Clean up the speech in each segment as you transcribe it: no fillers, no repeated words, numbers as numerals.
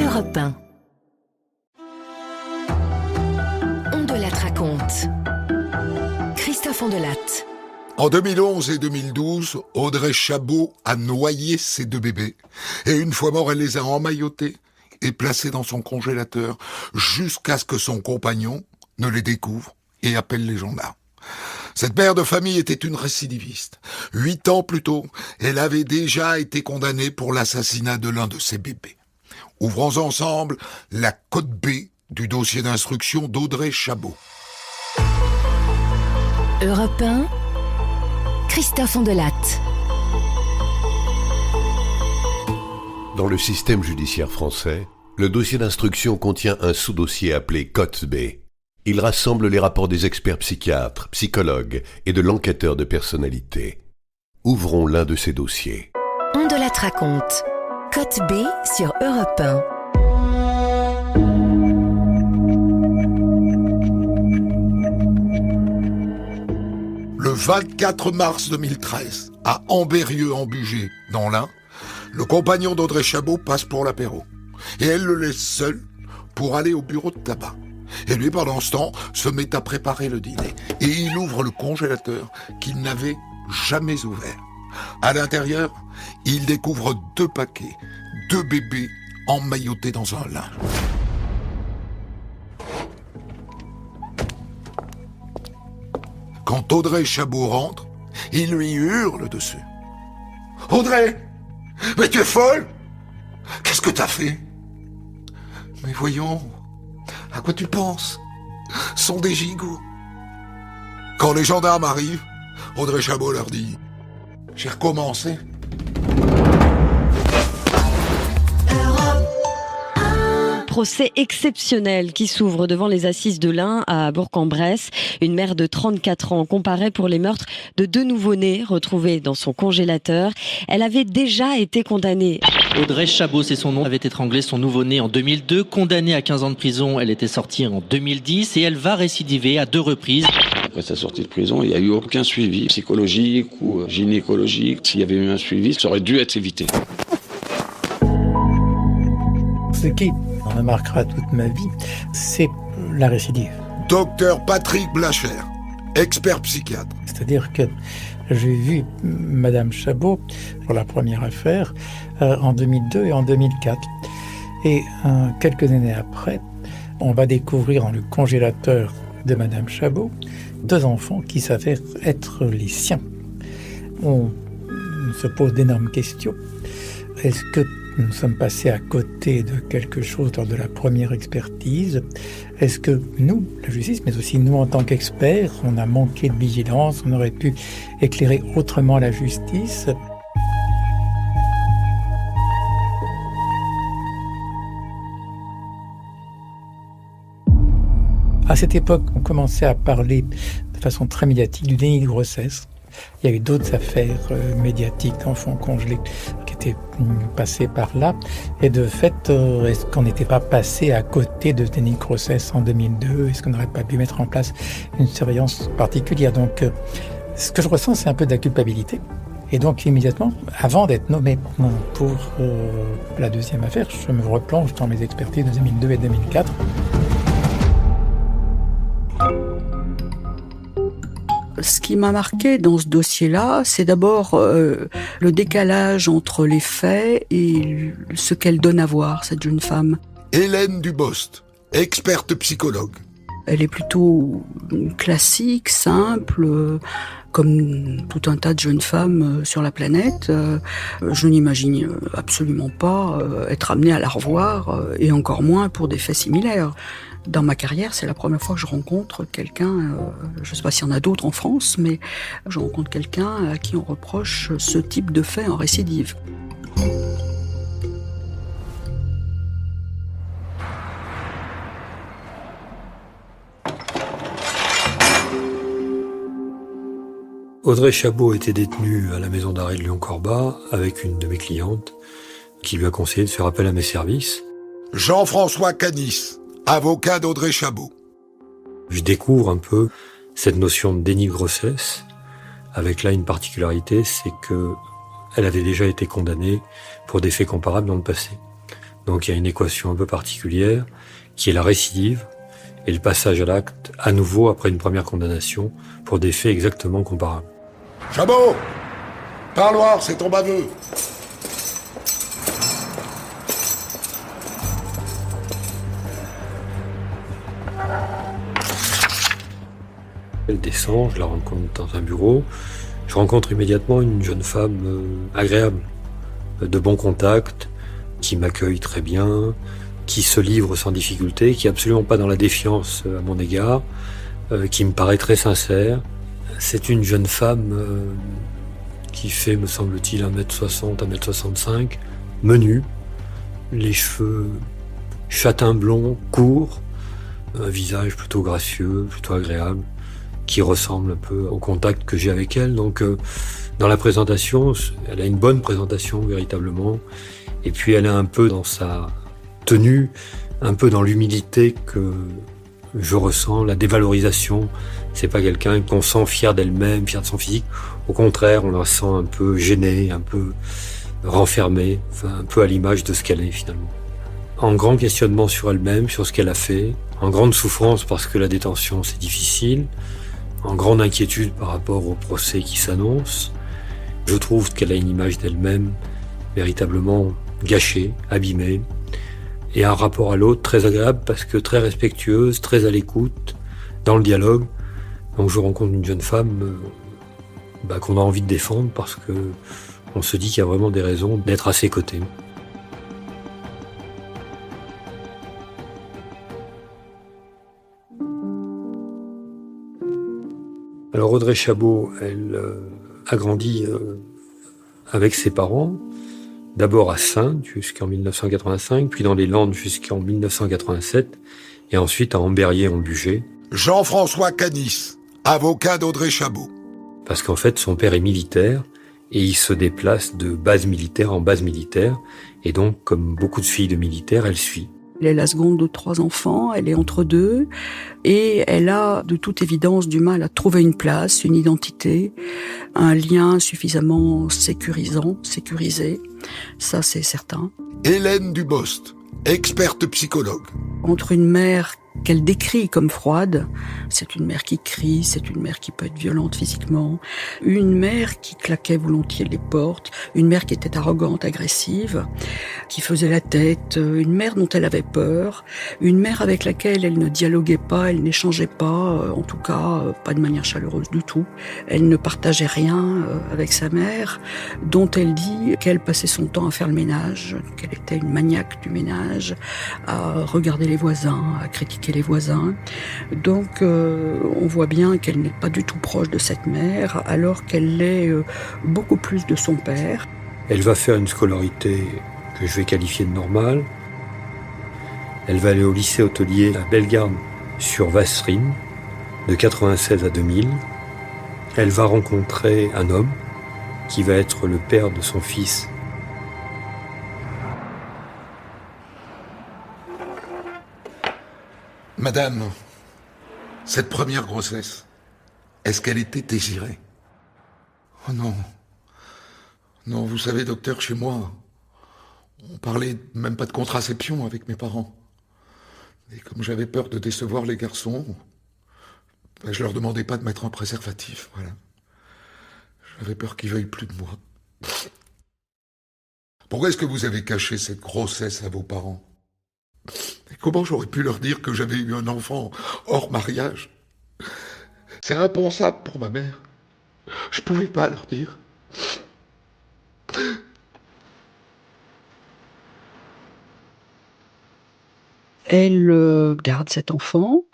Europe 1. On de la raconte. Christophe Ondelatte. En 2011 et 2012, Audrey Chabot a noyé ses deux bébés. Et une fois mort, elle les a emmaillotés et placés dans son congélateur jusqu'à ce que son compagnon ne les découvre et appelle les gendarmes. Cette mère de famille était une récidiviste. 8 ans plus tôt, elle avait déjà été condamnée pour l'assassinat de l'un de ses bébés. Ouvrons ensemble la cote B du dossier d'instruction d'Audrey Chabot. Europe 1, Christophe Ondelatte. Dans le système judiciaire français, le dossier d'instruction contient un sous-dossier appelé cote B. Il rassemble les rapports des experts psychiatres, psychologues et de l'enquêteur de personnalité. Ouvrons l'un de ces dossiers. Ondelatte raconte. Cote B sur Europe 1. Le 24 mars 2013, à Ambérieu-en-Bugey, dans l'Ain, le compagnon d'Audrey Chabot passe pour l'apéro. Et elle le laisse seul pour aller au bureau de tabac. Et lui, pendant ce temps, se met à préparer le dîner. Et il ouvre le congélateur qu'il n'avait jamais ouvert. À l'intérieur, il découvre 2 paquets, 2 bébés emmaillotés dans un linge. Quand Audrey Chabot rentre, il lui hurle dessus. « Audrey, mais tu es folle? Qu'est-ce que t'as fait ?»« Mais voyons, à quoi tu penses? Ce sont des gigots. » Quand les gendarmes arrivent, Audrey Chabot leur dit « J'ai recommencé. » Procès exceptionnel qui s'ouvre devant les assises de l'Ain à Bourg-en-Bresse. Une mère de 34 ans comparaît pour les meurtres de 2 nouveau-nés retrouvés dans son congélateur. Elle avait déjà été condamnée. Audrey Chabot, c'est son nom, avait étranglé son nouveau-né en 2002. Condamnée à 15 ans de prison, elle était sortie en 2010 et elle va récidiver à 2 reprises. Après sa sortie de prison, il n'y a eu aucun suivi psychologique ou gynécologique. S'il y avait eu un suivi, ça aurait dû être évité. Ce qui me marquera toute ma vie, c'est la récidive. Docteur Patrick Blacher, expert psychiatre. C'est-à-dire que j'ai vu Madame Chabot pour la première affaire en 2002 et en 2004. Et quelques années après, on va découvrir dans le congélateur de Madame Chabot 2 enfants qui s'avèrent être les siens. On se pose d'énormes questions. Est-ce que nous sommes passés à côté de quelque chose lors de la première expertise? Est-ce que nous, la justice, mais aussi nous en tant qu'experts, on a manqué de vigilance, on aurait pu éclairer autrement la justice? À cette époque, on commençait à parler de façon très médiatique du déni de grossesse. Il y a eu d'autres affaires médiatiques d'enfants congelés qui étaient passées par là. Et de fait, est-ce qu'on n'était pas passé à côté de ce déni de grossesse en 2002? Est-ce qu'on n'aurait pas pu mettre en place une surveillance particulière? Donc, ce que je ressens, c'est un peu de la culpabilité. Et donc, immédiatement, avant d'être nommé pour la deuxième affaire, je me replonge dans mes expertises de 2002 et 2004. Ce qui m'a marqué dans ce dossier-là, c'est d'abord le décalage entre les faits et ce qu'elle donne à voir, cette jeune femme. Hélène Dubost, experte psychologue. Elle est plutôt classique, simple, comme tout un tas de jeunes femmes sur la planète. Je n'imagine absolument pas être amenée à la revoir, et encore moins pour des faits similaires. Dans ma carrière, c'est la première fois que je rencontre quelqu'un, je ne sais pas s'il y en a d'autres en France, mais je rencontre quelqu'un à qui on reproche ce type de fait en récidive. Audrey Chabot était détenue à la maison d'arrêt de Lyon-Corbat avec une de mes clientes qui lui a conseillé de faire appel à mes services. Jean-François Canis, avocat d'Audrey Chabot. Je découvre un peu cette notion de déni de grossesse, avec là une particularité, c'est que elle avait déjà été condamnée pour des faits comparables dans le passé. Donc il y a une équation un peu particulière qui est la récidive et le passage à l'acte à nouveau après une première condamnation pour des faits exactement comparables. Chabot! Parloir, c'est ton baveux! Elle descend, je la rencontre dans un bureau. Je rencontre immédiatement une jeune femme agréable, de bon contact, qui m'accueille très bien, qui se livre sans difficulté, qui est absolument pas dans la défiance à mon égard, qui me paraît très sincère. C'est une jeune femme qui fait, me semble-t-il, 1m60, 1m65, menue, les cheveux châtain blond, courts, un visage plutôt gracieux, plutôt agréable, qui ressemble un peu au contact que j'ai avec elle. Donc dans la présentation, elle a une bonne présentation véritablement, et puis elle est un peu dans sa tenue, un peu dans l'humilité que je ressens, la dévalorisation. C'est pas quelqu'un qu'on sent fier d'elle-même, fier de son physique. Au contraire, on la sent un peu gênée, un peu renfermée, enfin un peu à l'image de ce qu'elle est finalement. En grand questionnement sur elle-même, sur ce qu'elle a fait, en grande souffrance parce que la détention c'est difficile, en grande inquiétude par rapport au procès qui s'annonce. Je trouve qu'elle a une image d'elle-même véritablement gâchée, abîmée, et un rapport à l'autre très agréable parce que très respectueuse, très à l'écoute, dans le dialogue. Donc je rencontre une jeune femme qu'on a envie de défendre parce que on se dit qu'il y a vraiment des raisons d'être à ses côtés. Alors Audrey Chabot, elle a grandi avec ses parents, d'abord à Saintes jusqu'en 1985, puis dans les Landes jusqu'en 1987, et ensuite à Ambérié en Bugey. Jean-François Canis, avocat d'Audrey Chabot. Parce qu'en fait, son père est militaire, et il se déplace de base militaire en base militaire, et donc, comme beaucoup de filles de militaires, elle suit. Elle est la seconde de 3 enfants, elle est entre deux, et elle a de toute évidence du mal à trouver une place, une identité, un lien suffisamment sécurisé, ça c'est certain. Hélène Dubost, experte psychologue. Entre une mère qu'elle décrit comme froide, c'est une mère qui crie, c'est une mère qui peut être violente physiquement, une mère qui claquait volontiers les portes, une mère qui était arrogante, agressive, qui faisait la tête, une mère dont elle avait peur, une mère avec laquelle elle ne dialoguait pas, elle n'échangeait pas, en tout cas pas de manière chaleureuse du tout. Elle ne partageait rien avec sa mère, dont elle dit qu'elle passait son temps à faire le ménage, qu'elle était une maniaque du ménage, à regarder les voisins, à critiquer les voisins. Donc on voit bien qu'elle n'est pas du tout proche de cette mère, alors qu'elle l'est beaucoup plus de son père. Elle va faire une scolarité que je vais qualifier de normale. Elle va aller au lycée hôtelier à Bellegarde sur Vasserine, de 96 à 2000. Elle va rencontrer un homme qui va être le père de son fils. Madame, cette première grossesse, est-ce qu'elle était désirée? Oh non. Non, vous savez, docteur, chez moi, on parlait même pas de contraception avec mes parents. Et comme j'avais peur de décevoir les garçons, je leur demandais pas de mettre un préservatif, voilà. J'avais peur qu'ils veuillent plus de moi. Pourquoi est-ce que vous avez caché cette grossesse à vos parents? Et comment j'aurais pu leur dire que j'avais eu un enfant hors mariage? C'est impensable pour ma mère. Je pouvais pas leur dire. Elle garde cet enfant,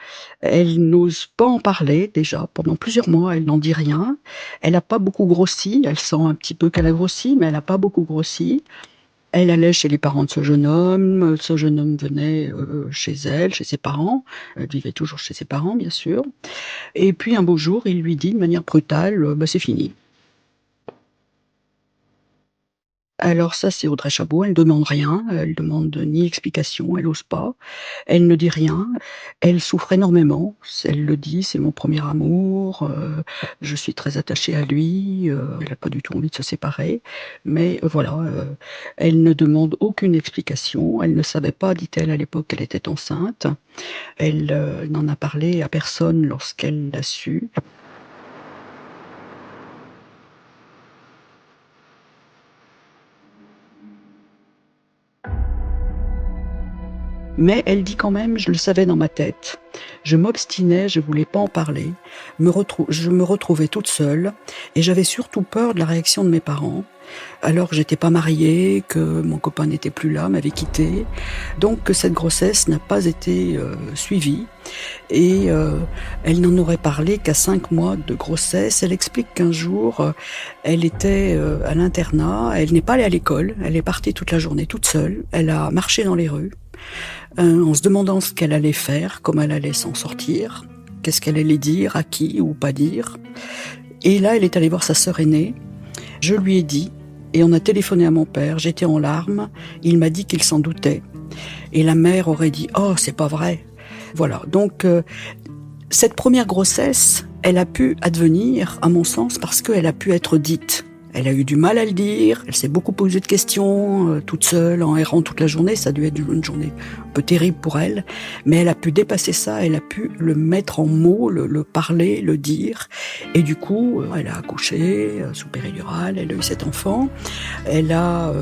elle n'ose pas en parler déjà pendant plusieurs mois, elle n'en dit rien. Elle n'a pas beaucoup grossi, elle sent un petit peu qu'elle a grossi, mais elle n'a pas beaucoup grossi. Elle allait chez les parents de ce jeune homme venait chez elle, chez ses parents. Elle vivait toujours chez ses parents, bien sûr. Et puis un beau jour, il lui dit de manière brutale, c'est fini. Alors ça, c'est Audrey Chabot, elle demande rien, elle demande ni explication, elle ose pas, elle ne dit rien, elle souffre énormément, elle le dit: «C'est mon premier amour, je suis très attachée à lui», elle a pas du tout envie de se séparer, mais voilà, elle ne demande aucune explication, elle ne savait pas, dit-elle à l'époque, qu'elle était enceinte. Elle, n'en a parlé à personne lorsqu'elle l'a su. Mais elle dit quand même: «Je le savais dans ma tête. Je m'obstinais, je voulais pas en parler. Je me retrouvais toute seule et j'avais surtout peur de la réaction de mes parents, alors que j'étais pas mariée, que mon copain n'était plus là, m'avait quittée. Donc que cette grossesse n'a pas été, suivie et elle n'en aurait parlé qu'à 5 mois de grossesse». Elle explique qu'un jour, elle était, à l'internat, elle n'est pas allée à l'école, elle est partie toute la journée toute seule. Elle a marché dans les rues, en se demandant ce qu'elle allait faire, comment elle allait s'en sortir, qu'est-ce qu'elle allait dire, à qui ou pas dire. Et là, elle est allée voir sa sœur aînée. Je lui ai dit, et on a téléphoné à mon père, j'étais en larmes, il m'a dit qu'il s'en doutait. Et la mère aurait dit: «Oh, c'est pas vrai». Voilà, donc cette première grossesse, elle a pu advenir, à mon sens, parce qu'elle a pu être dite. Elle a eu du mal à le dire, elle s'est beaucoup posé de questions, toute seule, en errant toute la journée, ça a dû être une journée un peu terrible pour elle, mais elle a pu dépasser ça, elle a pu le mettre en mots, le parler, le dire, et du coup, elle a accouché, sous péridurale, elle a eu cet enfant, elle a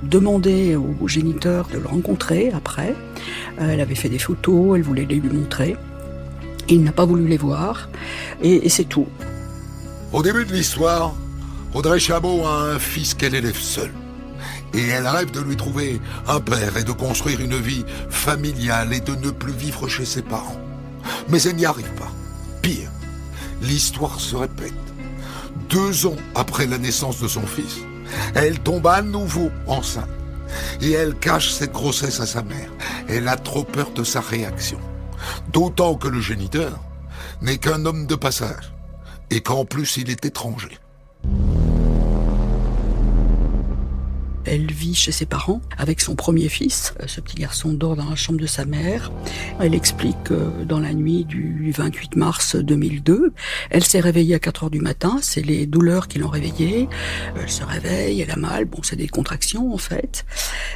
demandé aux géniteurs de le rencontrer après, elle avait fait des photos, elle voulait les lui montrer, il n'a pas voulu les voir, et c'est tout. Au début de l'histoire, Audrey Chabot a un fils qu'elle élève seule. Et elle rêve de lui trouver un père et de construire une vie familiale et de ne plus vivre chez ses parents. Mais elle n'y arrive pas. Pire, l'histoire se répète. 2 ans après la naissance de son fils, elle tombe à nouveau enceinte. Et elle cache cette grossesse à sa mère. Elle a trop peur de sa réaction. D'autant que le géniteur n'est qu'un homme de passage. Et qu'en plus il est étranger. Elle vit chez ses parents avec son premier fils. Ce petit garçon dort dans la chambre de sa mère. Elle explique que dans la nuit du 28 mars 2002, elle s'est réveillée à 4 heures du matin. C'est les douleurs qui l'ont réveillée. Elle se réveille, elle a mal. Bon, c'est des contractions en fait.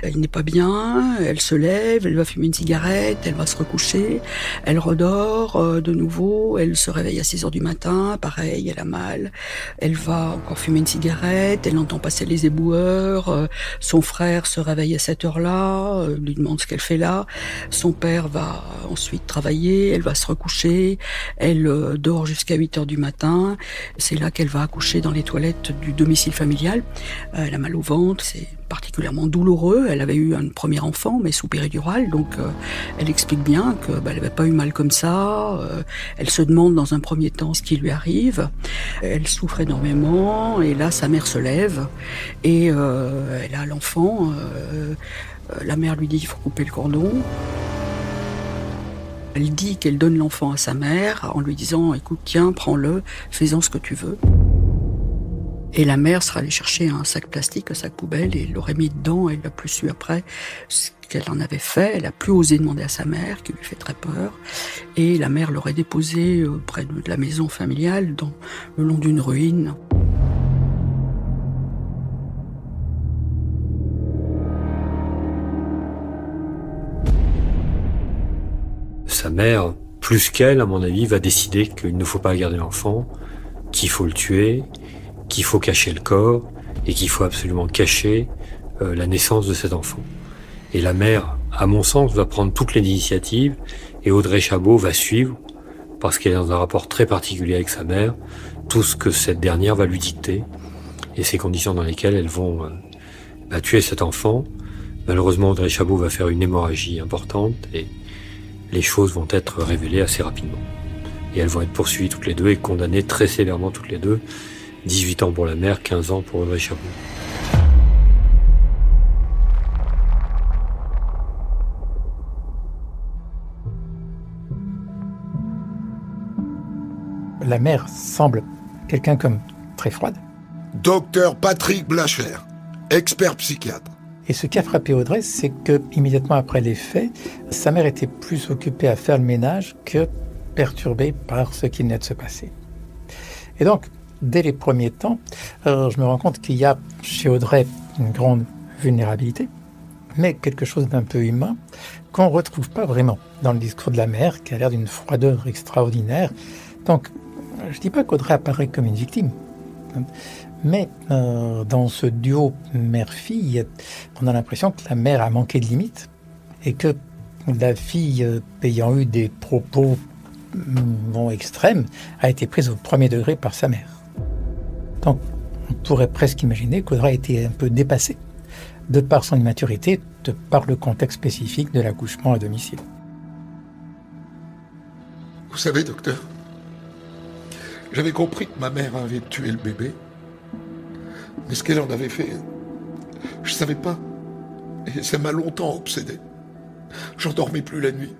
Elle n'est pas bien. Elle se lève, elle va fumer une cigarette, elle va se recoucher. Elle redort de nouveau. Elle se réveille à 6 heures du matin. Pareil, elle a mal. Elle va encore fumer une cigarette. Elle entend passer les éboueurs. Son frère se réveille à cette heure-là, lui demande ce qu'elle fait là. Son père va ensuite travailler, elle va se recoucher, elle dort jusqu'à 8 heures du matin. C'est là qu'elle va accoucher dans les toilettes du domicile familial. Elle a mal au ventre, c'est particulièrement douloureux. Elle avait eu un premier enfant, mais sous péridurale, donc elle explique bien que elle n'avait pas eu mal comme ça. Elle se demande dans un premier temps ce qui lui arrive. Elle souffre énormément, et là sa mère se lève et elle a l'enfant. La mère lui dit qu'il faut couper le cordon. Elle dit qu'elle donne l'enfant à sa mère en lui disant: écoute, tiens, prends-le, fais-en ce que tu veux. Et la mère sera allée chercher un sac plastique, un sac poubelle, et l'aurait mis dedans. Elle n'a plus su après ce qu'elle en avait fait. Elle a plus osé demander à sa mère, qui lui fait très peur. Et la mère l'aurait déposé près de la maison familiale, le long d'une ruine. Sa mère, plus qu'elle, à mon avis, va décider qu'il ne faut pas garder l'enfant, qu'il faut le tuer, qu'il faut cacher le corps et qu'il faut absolument cacher la naissance de cet enfant. Et la mère, à mon sens, va prendre toutes les initiatives et Audrey Chabot va suivre, parce qu'elle est dans un rapport très particulier avec sa mère, tout ce que cette dernière va lui dicter et ces conditions dans lesquelles elles vont tuer cet enfant. Malheureusement, Audrey Chabot va faire une hémorragie importante et les choses vont être révélées assez rapidement. Et elles vont être poursuivies toutes les deux et condamnées très sévèrement toutes les deux. 18 ans pour la mère, 15 ans pour Audrey Chabot. La mère semble quelqu'un comme très froide. Docteur Patrick Blacher, expert psychiatre. Et ce qui a frappé Audrey, c'est que immédiatement après les faits, sa mère était plus occupée à faire le ménage que perturbée par ce qui venait de se passer. Et donc, dès les premiers temps, je me rends compte qu'il y a chez Audrey une grande vulnérabilité, mais quelque chose d'un peu humain qu'on ne retrouve pas vraiment dans le discours de la mère, qui a l'air d'une froideur extraordinaire. Donc, je ne dis pas qu'Audrey apparaît comme une victime, mais dans ce duo mère-fille, on a l'impression que la mère a manqué de limites et que la fille, ayant eu des propos extrêmes, a été prise au premier degré par sa mère. Donc, on pourrait presque imaginer qu'Audrey a été un peu dépassée de par son immaturité, de par le contexte spécifique de l'accouchement à domicile. Vous savez, docteur, j'avais compris que ma mère avait tué le bébé, mais ce qu'elle en avait fait, je ne savais pas. Et ça m'a longtemps obsédé. J'en dormais plus la nuit.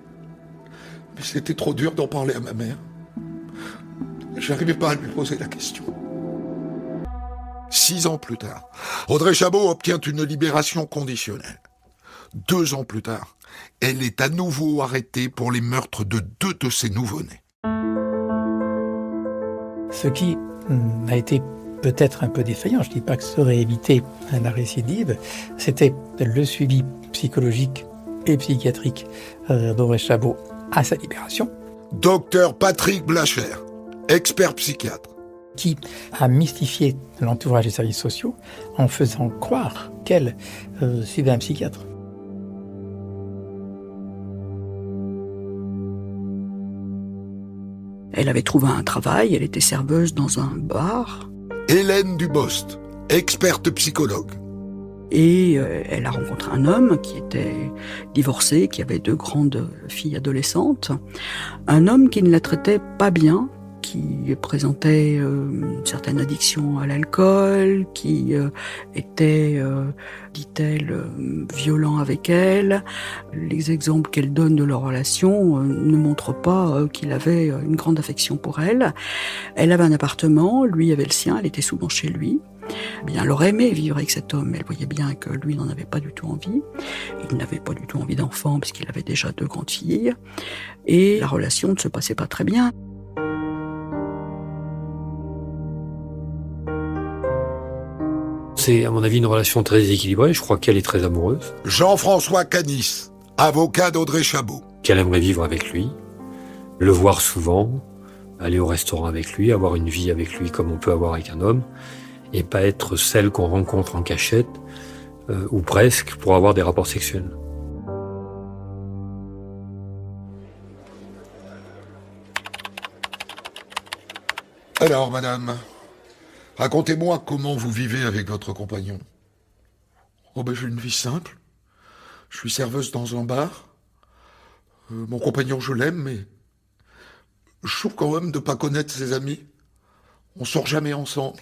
Mais c'était trop dur d'en parler à ma mère. J'arrivais pas à lui poser la question. 6 ans plus tard, Audrey Chabot obtient une libération conditionnelle. 2 ans plus tard, elle est à nouveau arrêtée pour les meurtres de 2 de ses nouveau-nés. Ce qui a été peut-être un peu défaillant, je ne dis pas que ça aurait évité la récidive, c'était le suivi psychologique et psychiatrique d'Audrey Chabot à sa libération. Docteur Patrick Blacher, expert psychiatre. Qui a mystifié l'entourage des services sociaux en faisant croire qu'elle suivait un psychiatre. Elle avait trouvé un travail, elle était serveuse dans un bar. Hélène Dubost, experte psychologue. Et elle a rencontré un homme qui était divorcé, qui avait 2 grandes filles adolescentes. Un homme qui ne la traitait pas bien, qui présentait une certaine addiction à l'alcool, qui était, dit-elle, violent avec elle. Les exemples qu'elle donne de leur relation ne montrent pas qu'il avait une grande affection pour elle. Elle avait un appartement, lui avait le sien, elle était souvent chez lui. Bien, elle aurait aimé vivre avec cet homme, mais elle voyait bien que lui n'en avait pas du tout envie. Il n'avait pas du tout envie d'enfants, parce qu'il avait déjà 2 grandes filles. Et la relation ne se passait pas très bien. C'est, à mon avis, une relation très équilibrée. Je crois qu'elle est très amoureuse. Jean-François Canis, avocat d'Audrey Chabot. Qu'elle aimerait vivre avec lui, le voir souvent, aller au restaurant avec lui, avoir une vie avec lui comme on peut avoir avec un homme, et pas être celle qu'on rencontre en cachette, ou presque, pour avoir des rapports sexuels. Alors, madame, racontez-moi comment vous vivez avec votre compagnon. Oh ben, j'ai une vie simple. Je suis serveuse dans un bar. Mon compagnon, je l'aime, mais je trouve quand même de pas connaître ses amis. On sort jamais ensemble.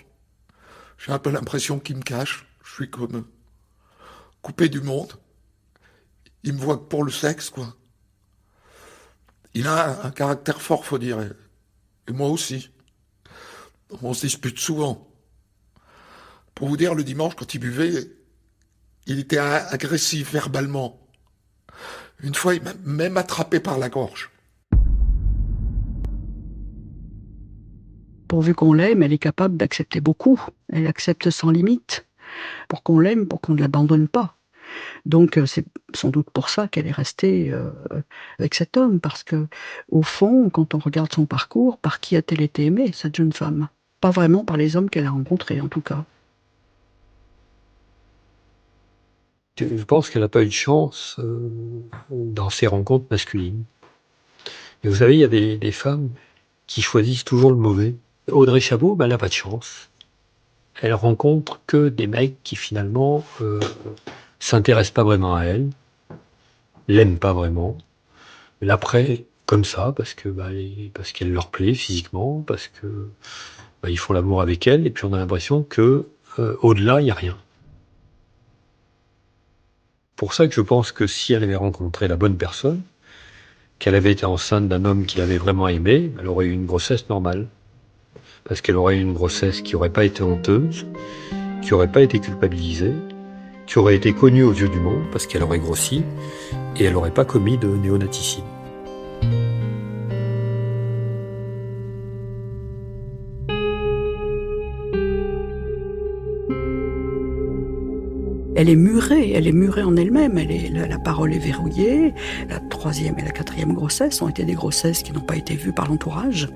J'ai un peu l'impression qu'il me cache. Je suis comme coupé du monde. Il me voit que pour le sexe, quoi. Il a un caractère fort, faut dire. Et moi aussi. On se dispute souvent. Pour vous dire, le dimanche, quand il buvait, il était agressif verbalement. Une fois, il m'a même attrapé par la gorge. Pourvu qu'on l'aime, elle est capable d'accepter beaucoup. Elle accepte sans limite. Pour qu'on l'aime, pour qu'on ne l'abandonne pas. Donc c'est sans doute pour ça qu'elle est restée avec cet homme. Parce que, au fond, quand on regarde son parcours, par qui a-t-elle été aimée, cette jeune femme ? Pas vraiment par les hommes qu'elle a rencontrés, en tout cas. Je pense qu'elle n'a pas eu de chance dans ses rencontres masculines. Et vous savez, il y a des femmes qui choisissent toujours le mauvais. Audrey Chabot, elle n'a pas de chance. Elle rencontre que des mecs qui finalement s'intéressent pas vraiment à elle, l'aiment pas vraiment, l'apprennent comme ça parce qu'elle leur plaît physiquement, parce que ils font l'amour avec elle, et puis on a l'impression que au-delà il y a rien. Pour ça que je pense que si elle avait rencontré la bonne personne, qu'elle avait été enceinte d'un homme qui l'avait vraiment aimée, elle aurait eu une grossesse normale. Parce qu'elle aurait eu une grossesse qui n'aurait pas été honteuse, qui n'aurait pas été culpabilisée, qui aurait été connue aux yeux du monde parce qu'elle aurait grossi et elle n'aurait pas commis de néonaticide. Elle est murée en elle-même, la parole est verrouillée. La 3e et la 4e grossesse ont été des grossesses qui n'ont pas été vues par l'entourage.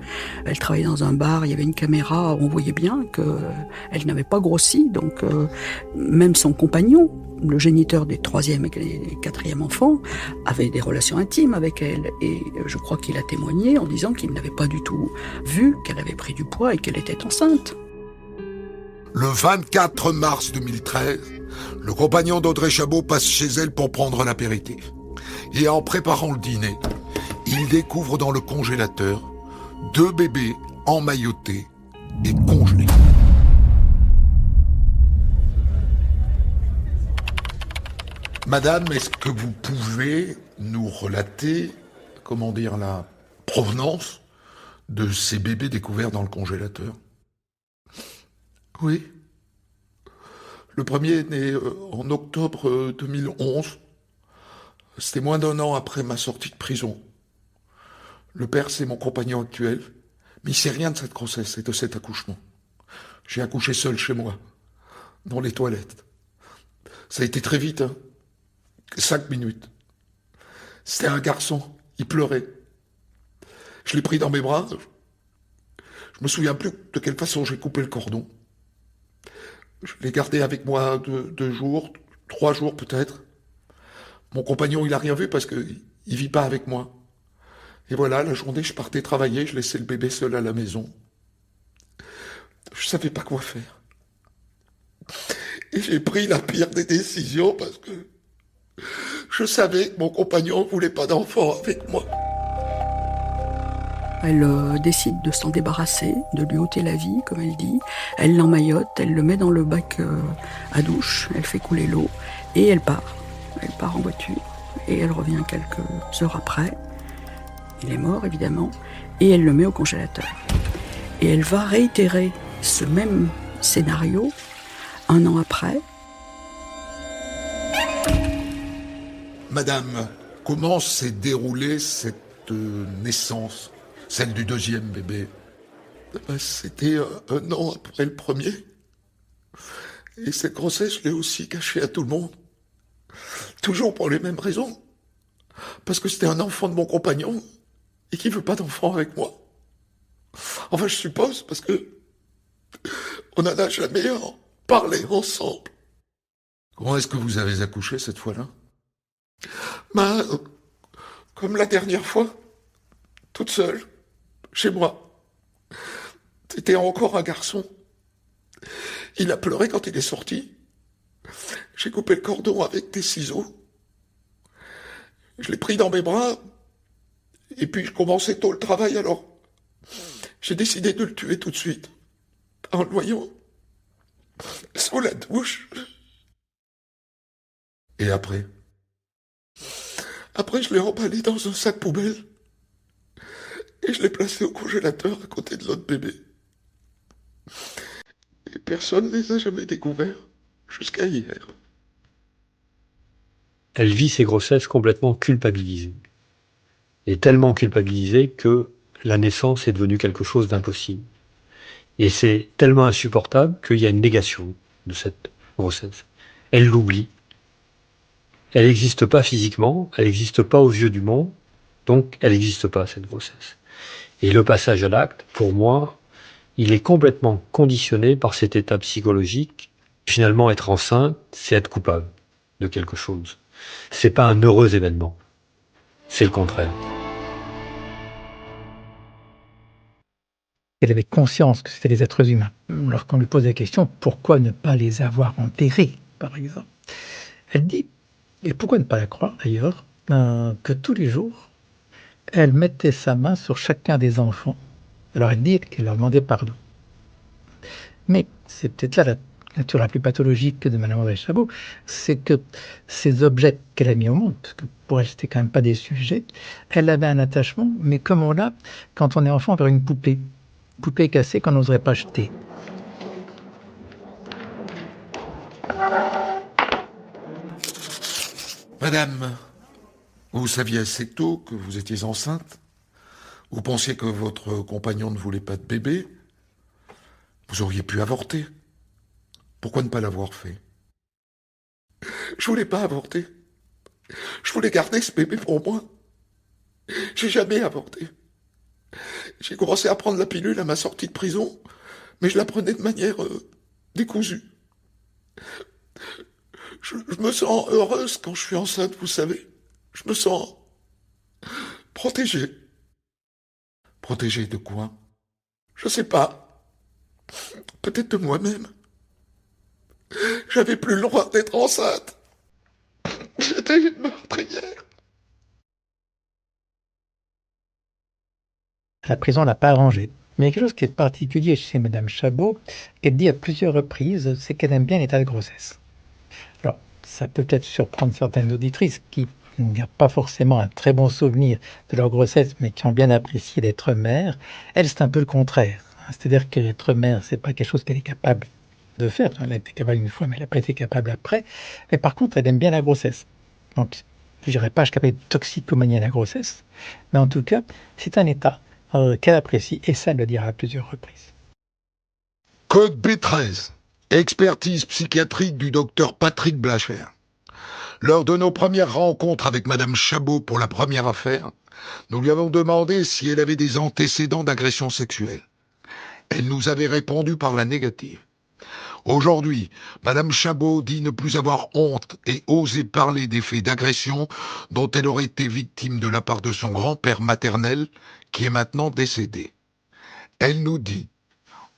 Elle travaillait dans un bar, il y avait une caméra, on voyait bien qu'elle n'avait pas grossi. Donc même son compagnon, le géniteur des 3e et 4e enfants, avait des relations intimes avec elle. Et je crois qu'il a témoigné en disant qu'il n'avait pas du tout vu qu'elle avait pris du poids et qu'elle était enceinte. Le 24 mars 2013, le compagnon d'Audrey Chabot passe chez elle pour prendre l'apéritif. Et en préparant le dîner, il découvre dans le congélateur 2 bébés emmaillotés et congelés. Madame, est-ce que vous pouvez nous relater, la provenance de ces bébés découverts dans le congélateur ? Oui. Le premier est né en octobre 2011. C'était moins d'1 an après ma sortie de prison. Le père, c'est mon compagnon actuel. Mais il sait rien de cette grossesse et de cet accouchement. J'ai accouché seul chez moi, dans les toilettes. Ça a été très vite, 5 minutes. C'était un garçon, il pleurait. Je l'ai pris dans mes bras. Je me souviens plus de quelle façon j'ai coupé le cordon. Je l'ai gardé avec moi 2 jours, 3 jours peut-être. Mon compagnon, il a rien vu parce qu'il vit pas avec moi. Et voilà, la journée, je partais travailler, je laissais le bébé seul à la maison. Je savais pas quoi faire. Et j'ai pris la pire des décisions parce que je savais que mon compagnon voulait pas d'enfant avec moi. Elle décide de s'en débarrasser, de lui ôter la vie, comme elle dit. Elle l'emmaillote, elle le met dans le bac à douche, elle fait couler l'eau et elle part. Elle part en voiture et elle revient quelques heures après. Il est mort, évidemment, et elle le met au congélateur. Et elle va réitérer ce même scénario 1 an après. Madame, comment s'est déroulée cette naissance, celle du 2e bébé? C'était 1 an après le premier. Et cette grossesse, je l'ai aussi cachée à tout le monde. Toujours pour les mêmes raisons. Parce que c'était un enfant de mon compagnon et qui veut pas d'enfant avec moi. Enfin, je suppose, parce que on n'en a jamais parlé ensemble. Comment est-ce que vous avez accouché cette fois-là? Comme la dernière fois, toute seule, chez moi. C'était encore un garçon. Il a pleuré quand il est sorti. J'ai coupé le cordon avec des ciseaux. Je l'ai pris dans mes bras. Et puis je commençais tôt le travail, alors j'ai décidé de le tuer tout de suite. En le voyant sous la douche. Et après, je l'ai emballé dans un sac poubelle. Et je l'ai placé au congélateur à côté de l'autre bébé. Et personne ne les a jamais découverts jusqu'à hier. Elle vit ses grossesses complètement culpabilisée. Et tellement culpabilisée que la naissance est devenue quelque chose d'impossible. Et c'est tellement insupportable qu'il y a une négation de cette grossesse. Elle l'oublie. Elle n'existe pas physiquement, elle n'existe pas aux yeux du monde, donc elle n'existe pas, cette grossesse. Et le passage à l'acte, pour moi, il est complètement conditionné par cet état psychologique. Finalement, être enceinte, c'est être coupable de quelque chose. C'est pas un heureux événement. C'est le contraire. Elle avait conscience que c'était des êtres humains. Lorsqu'on lui pose la question, pourquoi ne pas les avoir enterrés, par exemple? Elle dit, et pourquoi ne pas la croire d'ailleurs, que tous les jours, elle mettait sa main sur chacun des enfants. Alors elle dit qu'elle leur demandait pardon. Mais c'est peut-être là la nature la plus pathologique de Madame Audrey Chabot, c'est que ces objets qu'elle a mis au monde, parce que pour elle c'était quand même pas des sujets, elle avait un attachement, mais comme on l'a quand on est enfant vers une poupée cassée qu'on n'oserait pas jeter. Madame, vous saviez assez tôt que vous étiez enceinte? Vous pensiez que votre compagnon ne voulait pas de bébé? Vous auriez pu avorter. Pourquoi ne pas l'avoir fait? Je voulais pas avorter. Je voulais garder ce bébé pour moi. J'ai jamais avorté. J'ai commencé à prendre la pilule à ma sortie de prison, mais je la prenais de manière décousue. Je me sens heureuse quand je suis enceinte, vous savez. Je me sens protégée. Protégée de quoi? Je sais pas. Peut-être de moi-même. J'avais plus le droit d'être enceinte. J'étais une meurtrière. La prison l'a pas arrangé. Mais il y a quelque chose qui est particulier chez Madame Chabot, qu'elle dit à plusieurs reprises, c'est qu'elle aime bien l'état de grossesse. Alors, ça peut peut-être surprendre certaines auditrices qui n'ont pas forcément un très bon souvenir de leur grossesse, mais qui ont bien apprécié d'être mère. Elle, c'est un peu le contraire. C'est-à-dire qu'être mère, c'est pas quelque chose qu'elle est capable de faire. Elle a été capable une fois, mais elle n'a pas été capable après. Mais par contre, elle aime bien la grossesse. Donc, je dirais pas, je suis capable de toxicomanie à la grossesse, mais en tout cas, c'est un état qu'elle apprécie, et ça, elle le dira à plusieurs reprises. Code B13. Expertise psychiatrique du docteur Patrick Blacher. Lors de nos premières rencontres avec Madame Chabot pour la première affaire, nous lui avons demandé si elle avait des antécédents d'agression sexuelle. Elle nous avait répondu par la négative. Aujourd'hui, Madame Chabot dit ne plus avoir honte et oser parler des faits d'agression dont elle aurait été victime de la part de son grand-père maternel, qui est maintenant décédé. Elle nous dit: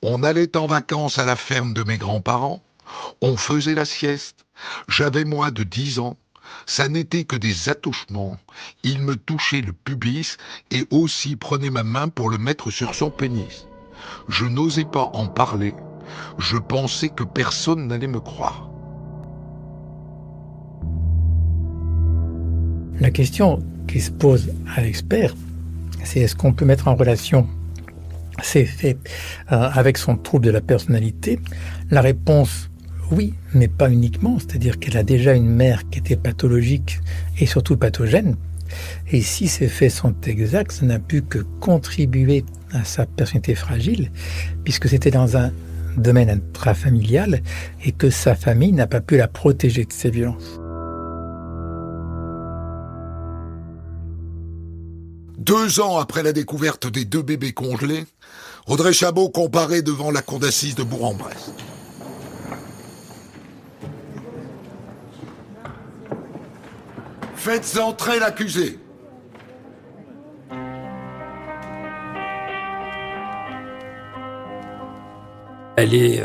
on allait en vacances à la ferme de mes grands-parents, on faisait la sieste, j'avais moins de 10 ans, ça n'était que des attouchements, il me touchait le pubis et aussi prenait ma main pour le mettre sur son pénis. Je n'osais pas en parler, je pensais que personne n'allait me croire. La question qui se pose à l'expert, c'est est-ce qu'on peut mettre en relation ces faits avec son trouble de la personnalité? La réponse, oui, mais pas uniquement. C'est-à-dire qu'elle a déjà une mère qui était pathologique et surtout pathogène. Et si ces faits sont exacts, ça n'a pu que contribuer à sa personnalité fragile, puisque c'était dans un domaine intrafamilial et que sa famille n'a pas pu la protéger de ces violences. 2 ans après la découverte des 2 bébés congelés, Audrey Chabot comparaît devant la cour d'assises de Bourg-en-Bresse. Faites entrer l'accusé. Elle est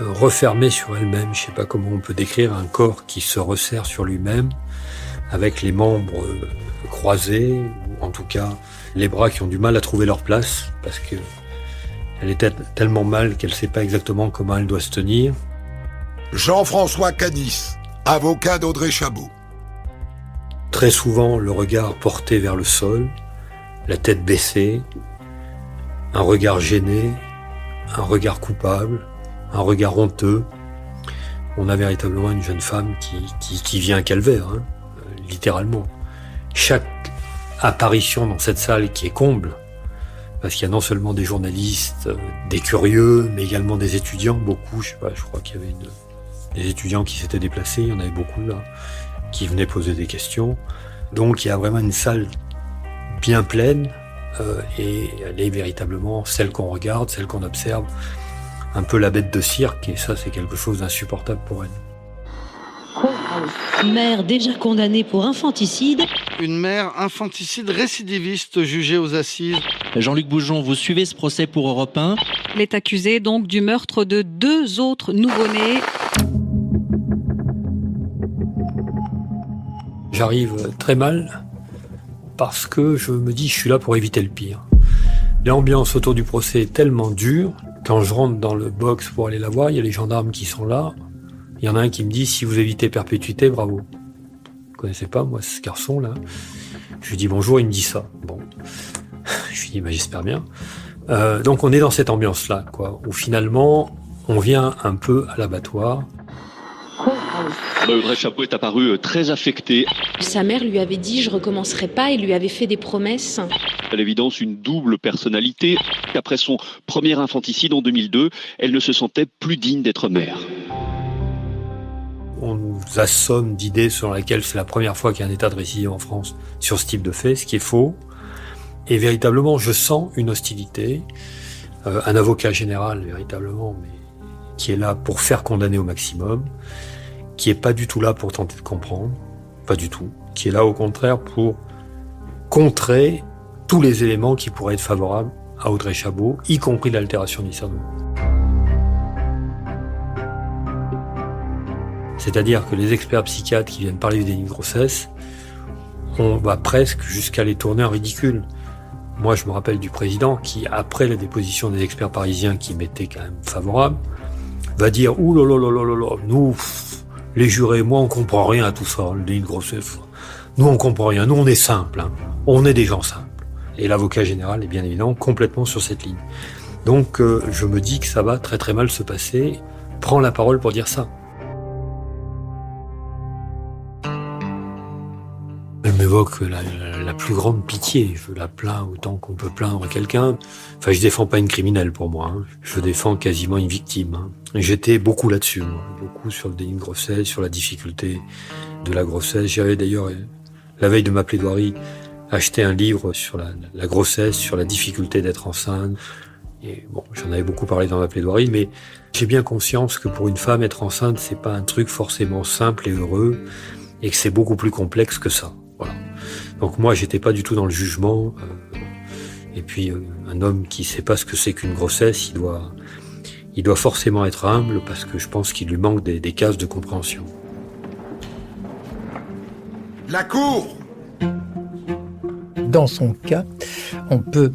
refermée sur elle-même. Je ne sais pas comment on peut décrire un corps qui se resserre sur lui-même, avec les membres croisés, ou en tout cas les bras qui ont du mal à trouver leur place, parce qu'elle est tellement mal qu'elle ne sait pas exactement comment elle doit se tenir. Jean-François Canis, avocat d'Audrey Chabot. Très souvent, le regard porté vers le sol, la tête baissée, un regard gêné, un regard coupable, un regard honteux. On a véritablement une jeune femme qui vit un calvaire, hein, littéralement. Chaque apparition dans cette salle qui est comble, parce qu'il y a non seulement des journalistes, des curieux, mais également des étudiants, beaucoup, je crois qu'il y avait des étudiants qui s'étaient déplacés, il y en avait beaucoup là, qui venaient poser des questions. Donc il y a vraiment une salle bien pleine, et elle est véritablement celle qu'on regarde, celle qu'on observe, un peu la bête de cirque, et ça c'est quelque chose d'insupportable pour elle. Mère déjà condamnée pour infanticide. Une mère infanticide récidiviste jugée aux assises. Jean-Luc Boujon, vous suivez ce procès pour Europe 1. Elle est accusée donc du meurtre de 2 autres nouveau-nés. J'arrive très mal parce que je me dis je suis là pour éviter le pire. L'ambiance autour du procès est tellement dure. Quand je rentre dans le box pour aller la voir, il y a les gendarmes qui sont là. Il y en a un qui me dit, si vous évitez perpétuité, bravo. Vous ne connaissez pas, moi, ce garçon-là. Je lui dis bonjour, il me dit ça. Bon. Je lui dis, j'espère bien. Donc on est dans cette ambiance-là, quoi, où finalement, on vient un peu à l'abattoir. Audrey Chapeau est apparue très affectée. Sa mère lui avait dit « je recommencerai pas » et lui avait fait des promesses. À l'évidence, une double personnalité. Après son premier infanticide en 2002, elle ne se sentait plus digne d'être mère. On nous assomme d'idées selon laquelle c'est la première fois qu'il y a un état de récidive en France sur ce type de fait, ce qui est faux. Et véritablement, je sens une hostilité. Un avocat général, véritablement, mais qui est là pour faire condamner au maximum, qui est pas du tout là pour tenter de comprendre, pas du tout, qui est là au contraire pour contrer tous les éléments qui pourraient être favorables à Audrey Chapeau, y compris l'altération du discernement. C'est-à-dire que les experts psychiatres qui viennent parler du déni de grossesse, on va presque jusqu'à les tourner en ridicule. Moi, je me rappelle du président qui, après la déposition des experts parisiens qui m'étaient quand même favorables, va dire « Ouh là là là là là, nous, les jurés, moi, on comprend rien à tout ça, le déni de grossesse. Nous, on comprend rien, nous, on est simples, hein. On est des gens simples. » Et l'avocat général est bien évidemment complètement sur cette ligne. Donc, je me dis que ça va très très mal se passer. Prends la parole pour dire ça. Elle m'évoque la plus grande pitié. Je la plains autant qu'on peut plaindre quelqu'un. Enfin, je défends pas une criminelle pour moi, hein. Je défends quasiment une victime, hein. J'étais beaucoup là-dessus, moi. Beaucoup sur le déni de grossesse, sur la difficulté de la grossesse. J'avais d'ailleurs, la veille de ma plaidoirie, acheté un livre sur la grossesse, sur la difficulté d'être enceinte. Et bon, j'en avais beaucoup parlé dans ma plaidoirie, mais j'ai bien conscience que pour une femme, être enceinte, c'est pas un truc forcément simple et heureux, et que c'est beaucoup plus complexe que ça. Voilà. Donc moi, j'étais pas du tout dans le jugement. Et puis, un homme qui sait pas ce que c'est qu'une grossesse, il doit forcément être humble parce que je pense qu'il lui manque des cases de compréhension. La cour! Dans son cas, on peut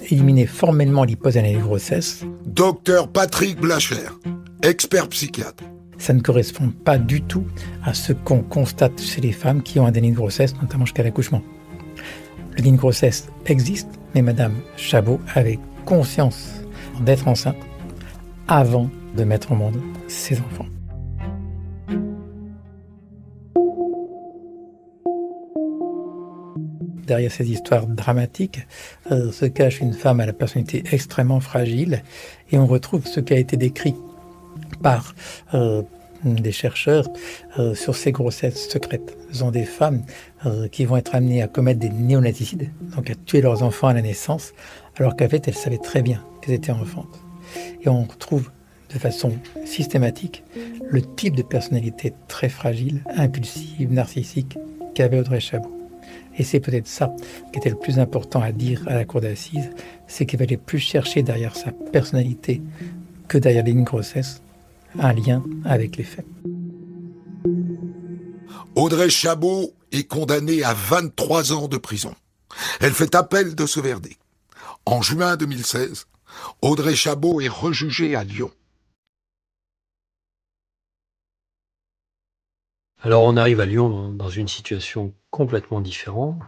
éliminer formellement l'hypothèse d'année de grossesse. Docteur Patrick Blacher, expert psychiatre. Ça ne correspond pas du tout à ce qu'on constate chez les femmes qui ont un déni de grossesse, notamment jusqu'à l'accouchement. Le déni de grossesse existe, mais Madame Chapeau avait conscience d'être enceinte avant de mettre au monde ses enfants. Derrière ces histoires dramatiques se cache une femme à la personnalité extrêmement fragile, et on retrouve ce qui a été décrit par des chercheurs sur ces grossesses secrètes. Ce sont des femmes qui vont être amenées à commettre des néonaticides, donc à tuer leurs enfants à la naissance, alors qu'en fait elles savaient très bien qu'elles étaient enfantes. Et on retrouve de façon systématique le type de personnalité très fragile, impulsive, narcissique qu'avait Audrey Chapeau. Et c'est peut-être ça qui était le plus important à dire à la cour d'assises, c'est qu'il fallait plus chercher derrière sa personnalité que derrière une grossesse un lien avec les faits. Audrey Chapeau est condamnée à 23 ans de prison. Elle fait appel de ce verdict. En juin 2016, Audrey Chapeau est rejugée à Lyon. Alors on arrive à Lyon dans une situation complètement différente.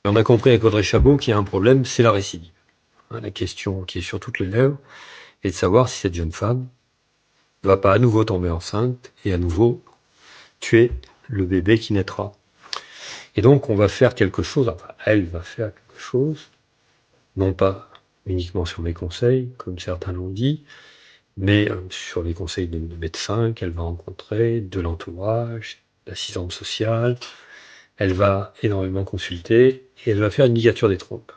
On a compris avec Audrey Chapeau qu'il y a un problème, c'est la récidive. La question qui est sur toutes les lèvres est de savoir si cette jeune femme ne va pas à nouveau tomber enceinte et à nouveau tuer le bébé qui naîtra. Et donc on va faire quelque chose, enfin elle va faire quelque chose, non pas uniquement sur mes conseils, comme certains l'ont dit, mais sur les conseils de médecins qu'elle va rencontrer, de l'entourage, l'assistante sociale. Elle va énormément consulter et elle va faire une ligature des trompes.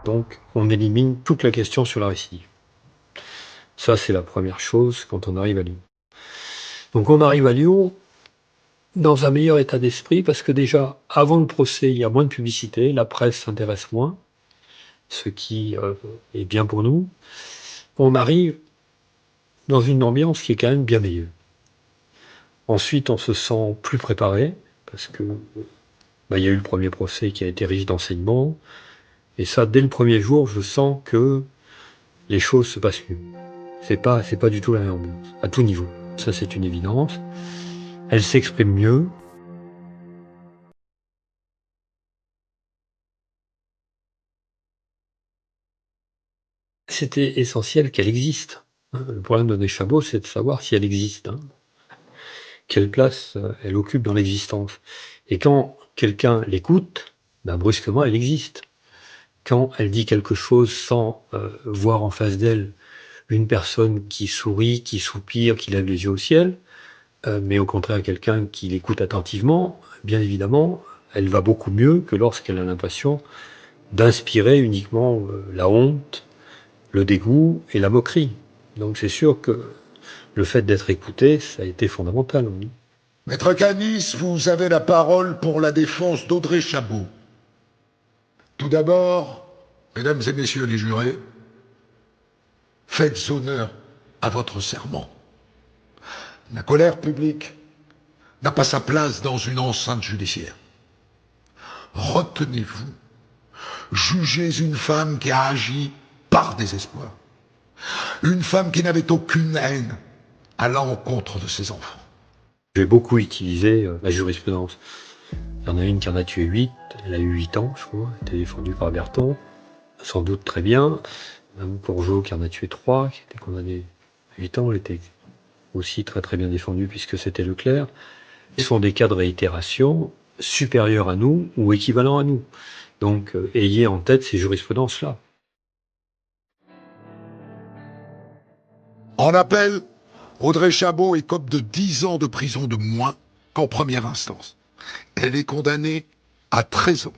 Donc on élimine toute la question sur la récidive. Ça, c'est la première chose quand on arrive à Lyon. Donc on arrive à Lyon dans un meilleur état d'esprit parce que déjà, avant le procès, il y a moins de publicité, la presse s'intéresse moins, ce qui est bien pour nous. On arrive dans une ambiance qui est quand même bien meilleure. Ensuite, on se sent plus préparé parce que il y a eu le premier procès qui a été riche d'enseignements. Et ça, dès le premier jour, je sens que les choses se passent mieux. C'est pas du tout la même ambiance, à tout niveau. Ça, c'est une évidence. Elle s'exprime mieux. C'était essentiel qu'elle existe. Le problème d'Audrey Chapeau, c'est de savoir si elle existe. quelle place elle occupe dans l'existence. Et quand quelqu'un l'écoute, brusquement, elle existe. Quand elle dit quelque chose sans voir en face d'elle une personne qui sourit, qui soupire, qui lève les yeux au ciel, mais au contraire quelqu'un qui l'écoute attentivement, bien évidemment, elle va beaucoup mieux que lorsqu'elle a l'impression d'inspirer uniquement la honte, le dégoût et la moquerie. Donc c'est sûr que le fait d'être écouté, ça a été fondamental. Oui. Maître Canis, vous avez la parole pour la défense d'Audrey Chabot. Tout d'abord, mesdames et messieurs les jurés, faites honneur à votre serment. La colère publique n'a pas sa place dans une enceinte judiciaire. Retenez-vous, jugez une femme qui a agi par désespoir. Une femme qui n'avait aucune haine à l'encontre de ses enfants. J'ai beaucoup utilisé la jurisprudence. Il y en a une qui en a tué 8, elle a eu 8 ans, je crois, elle était défendue par Berton, sans doute très bien. Même Courgeot qui en a tué 3, qui était condamné à 8 ans, elle était aussi très très bien défendue puisque c'était Leclerc. Ce sont des cas de réitération supérieurs à nous ou équivalents à nous. Donc ayez en tête ces jurisprudences-là. En appel, Audrey Chabot écope de 10 ans de prison de moins qu'en première instance. Elle est condamnée à 13 ans.